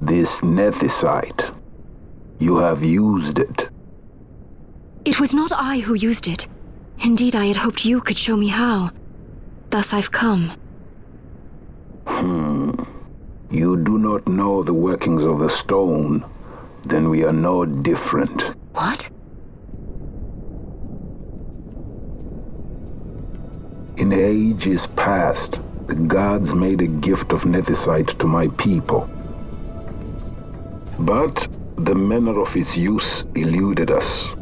This nethicite. You have used it. It was not I who used it. Indeed, I had hoped you could show me how. Thus I've come. You do not know the workings of the stone. Then we are no different. What? In ages past, the gods made a gift of nethicite to my people. But the manner of its use eluded us.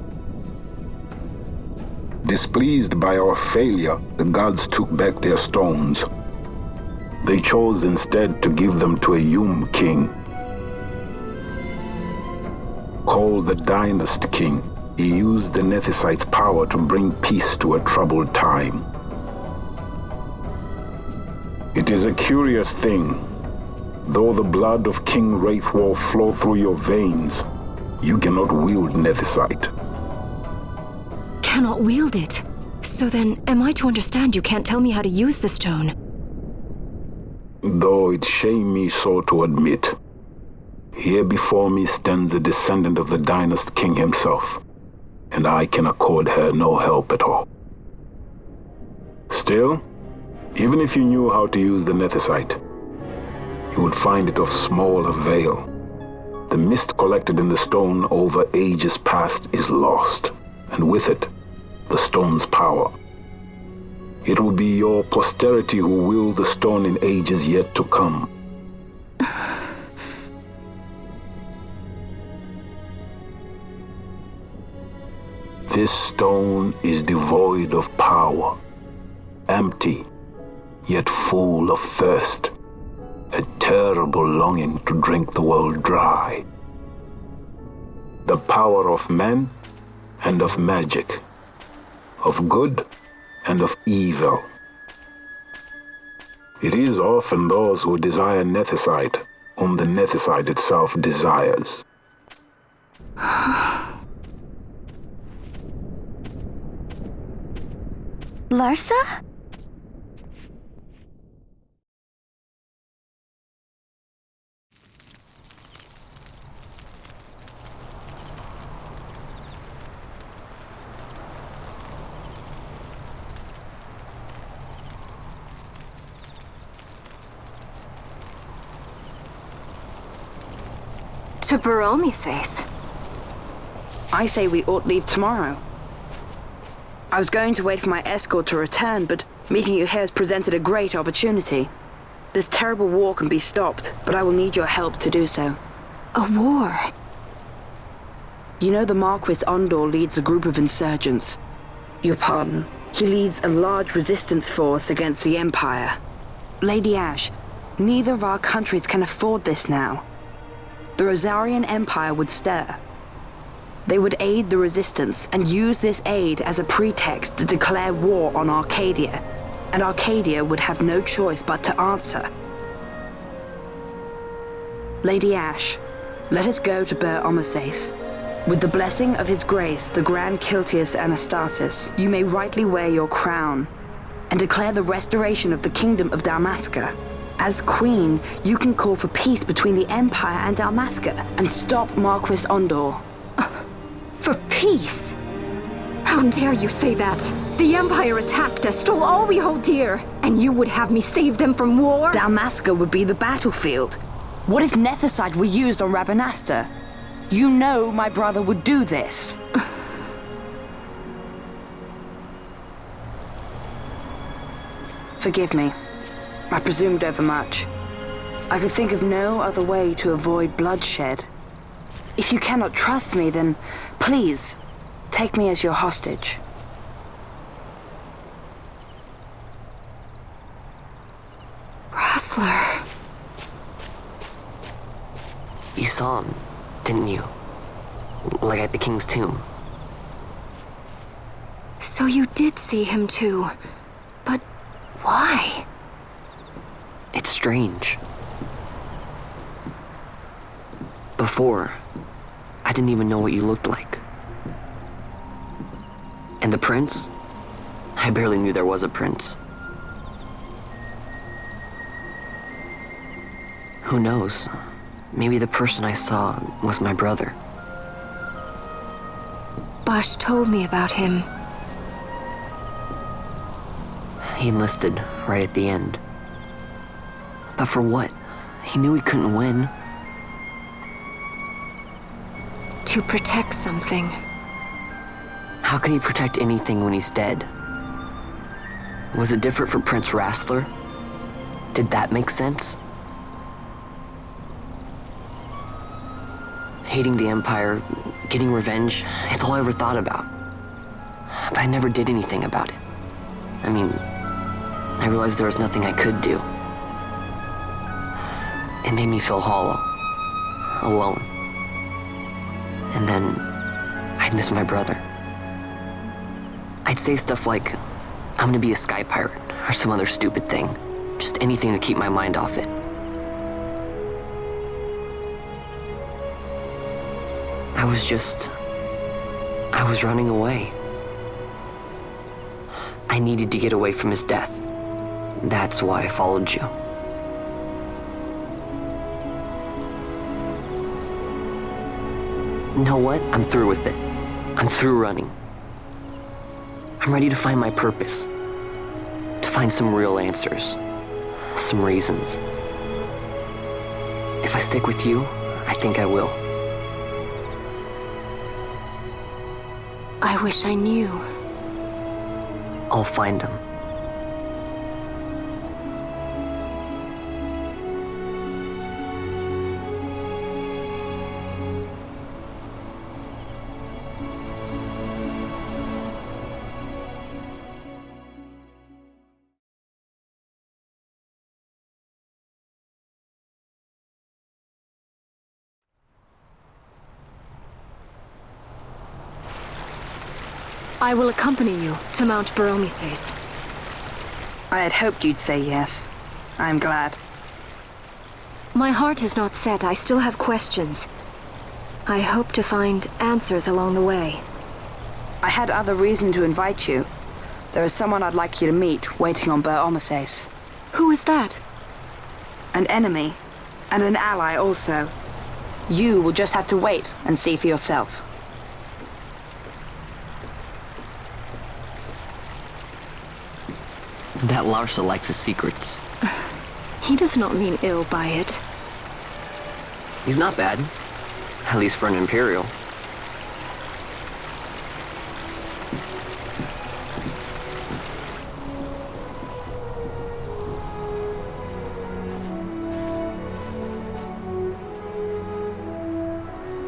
Displeased by our failure, the gods took back their stones. They chose instead to give them to a Yum king. Called the Dynast King, he used the nethicite's power to bring peace to a troubled time. It is a curious thing. Though the blood of King Wraithwall flow through your veins, you cannot wield nethicite. Cannot wield it? So then, am I to understand you can't tell me how to use the stone? Though it shame me so to admit, here before me stands a descendant of the Dynast King himself, and I can accord her no help at all. Still, even if you knew how to use the nethicite, you would find it of small avail. The mist collected in the stone over ages past is lost, and with it, the stone's power. It will be your posterity who wield the stone in ages yet to come. This stone is devoid of power, empty, yet full of thirst, a terrible longing to drink the world dry. The power of men and of magic, of good and of evil. It is often those who desire nethicite whom the nethicite itself desires. Larsa? To Baromi says. I say we ought leave tomorrow. I was going to wait for my escort to return, but meeting you here has presented a great opportunity. This terrible war can be stopped, but I will need your help to do so. A war? You know the Marquis Ondor leads a group of insurgents. Your pardon. He leads a large resistance force against the Empire. Lady Ash, neither of our countries can afford this now. The Rosarian Empire would stir. They would aid the resistance and use this aid as a pretext to declare war on Arcadia, and Arcadia would have no choice but to answer. Lady Ash, let us go to Ber Omases. With the blessing of His Grace, the Grand Kiltius Anastasis, you may rightly wear your crown and declare the restoration of the Kingdom of Dalmasca. As Queen, you can call for peace between the Empire and Dalmasca and stop Marquis Ondor. For peace? How dare you say that? The Empire attacked us, stole all we hold dear, and you would have me save them from war? Dalmasca would be the battlefield. What if nethicite were used on Rabanasta? You know my brother would do this. Forgive me. I presumed overmuch. I could think of no other way to avoid bloodshed. If you cannot trust me, then please, take me as your hostage. Rustler. You saw him, didn't you? Like at the King's tomb. So you did see him too. But why? It's strange. Before, I didn't even know what you looked like. And the prince? I barely knew there was a prince. Who knows? maybe the person I saw was my brother. Bosch told me about him. He enlisted right at the end. But for what? He knew he couldn't win. To protect something. How can he protect anything when he's dead? Was it different for Prince Rassler? Did that make sense? Hating the Empire, getting revenge, it's all I ever thought about. But I never did anything about it. I mean, I realized there was nothing I could do. It made me feel hollow, alone. And then I'd miss my brother. I'd say stuff like, I'm gonna be a sky pirate, or some other stupid thing. Just anything to keep my mind off it. I was running away. I needed to get away from his death. That's why I followed you. You know what? I'm through with it. I'm through running. I'm ready to find my purpose. To find some real answers. Some reasons. If I stick with you, I think I will. I wish I knew. I'll find him. I will accompany you to Mount Baromises. I had hoped you'd say yes. I'm glad. My heart is not set. I still have questions. I hope to find answers along the way. I had other reason to invite you. There is someone I'd like you to meet waiting on Baromises. Who is that? An enemy, and an ally also. You will just have to wait and see for yourself. That Larsa likes his secrets. He does not mean ill by it. He's not bad. At least for an Imperial.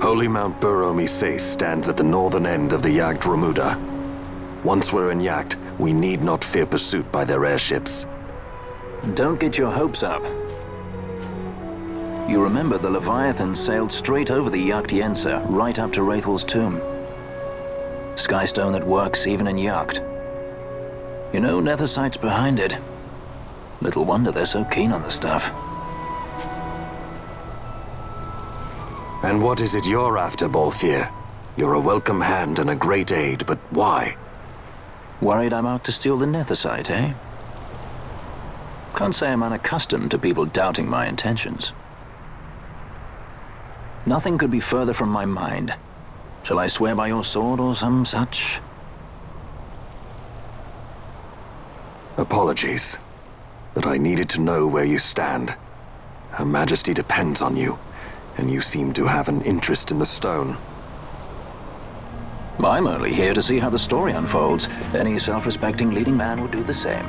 Holy Mount Baromises stands at the northern end of the Yacht Remuda. Once we're in Yacht, we need not fear pursuit by their airships. Don't get your hopes up. You remember the Leviathan sailed straight over the Yacht Yensa, right up to Wraithel's tomb. Skystone that works even in Yacht. You know, Nethersight's behind it. Little wonder they're so keen on the stuff. And what is it you're after, Balthier? You're a welcome hand and a great aid, but why? Worried I'm out to steal the Nethersight, eh? Can't say I'm unaccustomed to people doubting my intentions. Nothing could be further from my mind. Shall I swear by your sword or some such? Apologies, but I needed to know where you stand. Her Majesty depends on you, and you seem to have an interest in the stone. I'm only here to see how the story unfolds. Any self-respecting leading man would do the same.